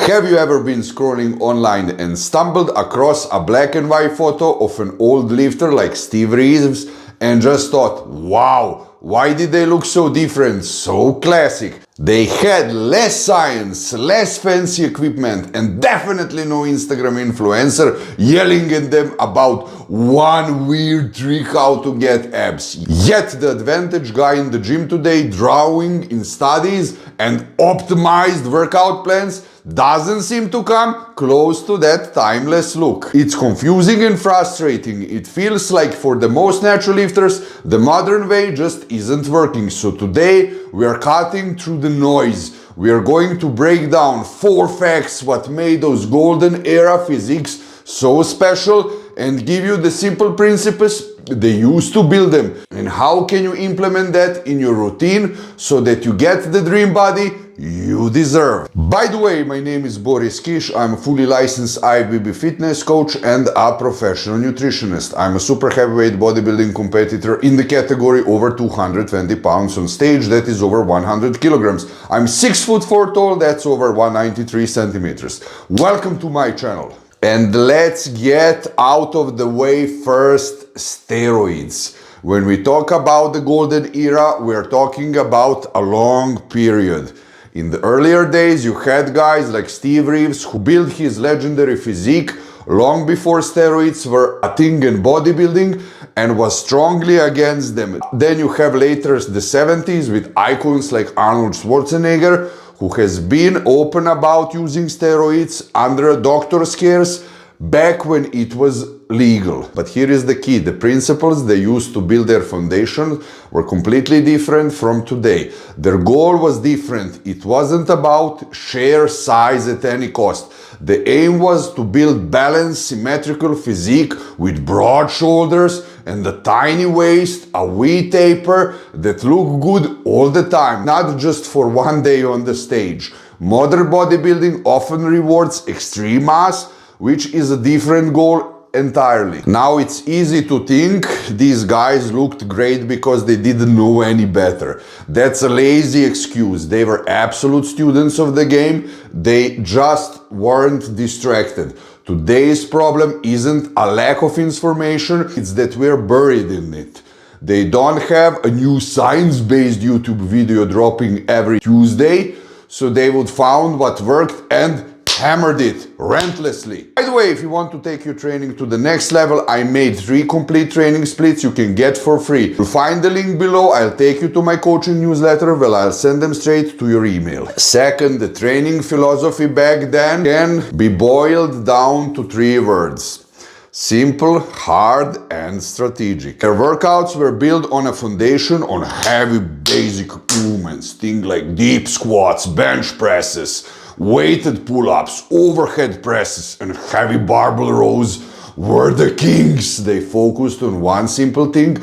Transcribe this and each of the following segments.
Have you ever been scrolling online and stumbled across a black and white photo of an old lifter like Steve Reeves and just thought, wow, why did they look so different, so classic? They had less science, less fancy equipment, and definitely no Instagram influencer yelling at them about one weird trick how to get abs. Yet the advantage guy in the gym today, drawing in studies and optimized workout plans, doesn't seem to come close to that timeless look. It's confusing and frustrating. It feels like for the most natural lifters, the modern way just isn't working. So today we are cutting through the noise. We are going to break down 4 facts what made those golden era physiques so special and give you the simple principles they used to build them and how can you implement that in your routine so that you get the dream body you deserve. By the way, my name is Boris Kish. I'm a fully licensed IFBB fitness coach and a professional nutritionist. I'm a super heavyweight bodybuilding competitor in the category over 220 pounds on stage, that is over 100 kilograms. I'm 6'4" tall, that's over 193 centimeters. Welcome to my channel. And let's get out of the way first, steroids. When we talk about the golden era, we're talking about a long period. In the earlier days, you had guys like Steve Reeves who built his legendary physique long before steroids were a thing in bodybuilding and was strongly against them. Then you have later the 70s with icons like Arnold Schwarzenegger, who has been open about using steroids under a doctor's cares back when it was legal. But here is the key. The principles they used to build their foundation were completely different from today. Their goal was different. It wasn't about sheer size at any cost. The aim was to build balanced, symmetrical physique with broad shoulders and a tiny waist, a V taper that looked good all the time, not just for one day on the stage. Modern bodybuilding often rewards extreme mass, which is a different goal entirely. Now it's easy to think these guys looked great because they didn't know any better. That's a lazy excuse. They were absolute students of the game. They just weren't distracted. Today's problem isn't a lack of information, it's that we're buried in it. They don't have a new science-based YouTube video dropping every Tuesday, so they would found what worked and hammered it relentlessly. By the way, if you want to take your training to the next level, I made 3 complete training splits you can get for free. You'll find the link below. I'll take you to my coaching newsletter where I'll send them straight to your email. Second, the training philosophy back then can be boiled down to 3 words: simple, hard, and strategic. Their workouts were built on a foundation on heavy basic movements, things like deep squats, bench presses, weighted pull-ups, overhead presses, and heavy barbell rows were the kings. They focused on one simple thing: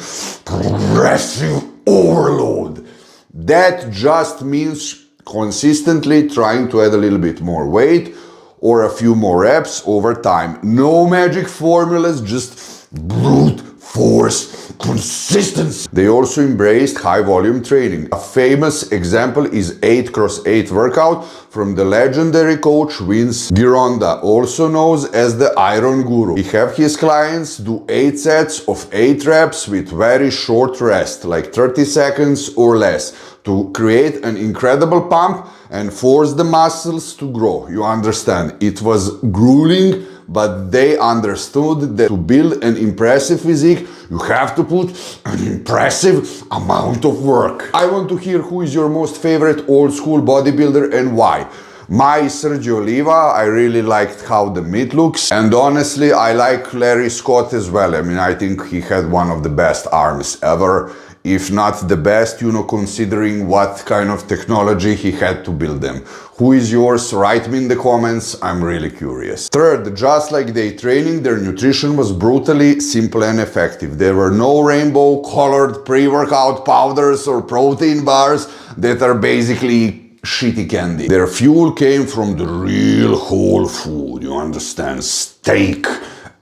progressive overload. That just means consistently trying to add a little bit more weight or a few more reps over time. No magic formulas, just brute force consistency. They also embraced high volume training. A famous example is 8x8 workout from the legendary coach Vince Gironda, also known as the Iron Guru. He have his clients do 8 sets of 8 reps with very short rest, like 30 seconds or less, to create an incredible pump and force the muscles to grow. You understand, it was grueling, but they understood that to build an impressive physique, you have to put an impressive amount of work. I want to hear who is your most favorite old school bodybuilder and why. My Sergio Oliva, I really liked how the meat looks, and honestly I like Larry Scott as well. I mean, I think he had one of the best arms ever, if not the best, you know, considering what kind of technology he had to build them. Who is yours? Write me in the comments, I'm really curious. Third, just like day training, their nutrition was brutally simple and effective. There were no rainbow colored pre-workout powders or protein bars that are basically shitty candy. Their fuel came from the real whole food, you understand? Steak,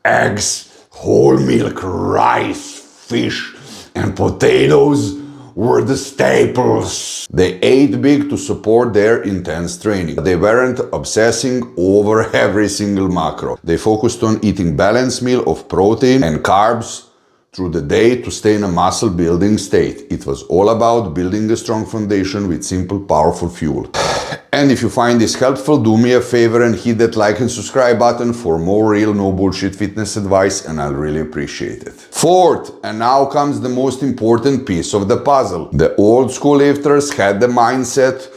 eggs, whole milk, rice, fish, and potatoes were the staples. They ate big to support their intense training. They weren't obsessing over every single macro. They focused on eating balanced meal of protein and carbs through the day to stay in a muscle building state. It was all about building a strong foundation with simple, powerful fuel. And if you find this helpful, do me a favor and hit that like and subscribe button for more real, no bullshit fitness advice, and I'll really appreciate it. Fourth, and now comes the most important piece of the puzzle. The old school lifters had the mindset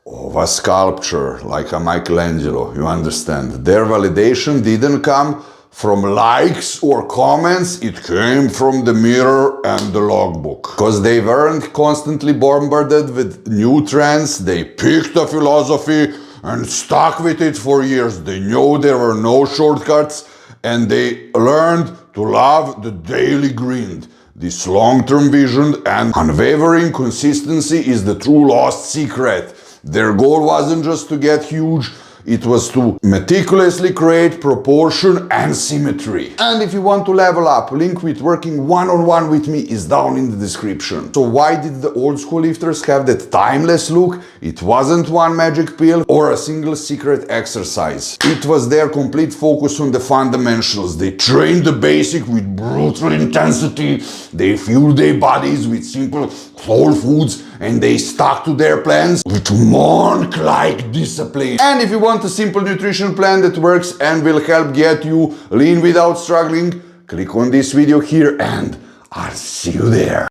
of a sculptor, like a Michelangelo, you understand. Their validation didn't come from likes or comments, it came from the mirror and the logbook. Because they weren't constantly bombarded with new trends, they picked a philosophy and stuck with it for years. They knew there were no shortcuts and they learned to love the daily grind. This long-term vision and unwavering consistency is the true lost secret. Their goal wasn't just to get huge, it was to meticulously create proportion and symmetry. And if you want to level up, link with working one-on-one with me is down in the description. So why did the old school lifters have that timeless look? It wasn't one magic pill or a single secret exercise. It was their complete focus on the fundamentals. They trained the basic with brutal intensity. They fueled their bodies with simple whole foods, and they stuck to their plans with monk-like discipline. And if you want a simple nutrition plan that works and will help get you lean without struggling, click on this video here and I'll see you there.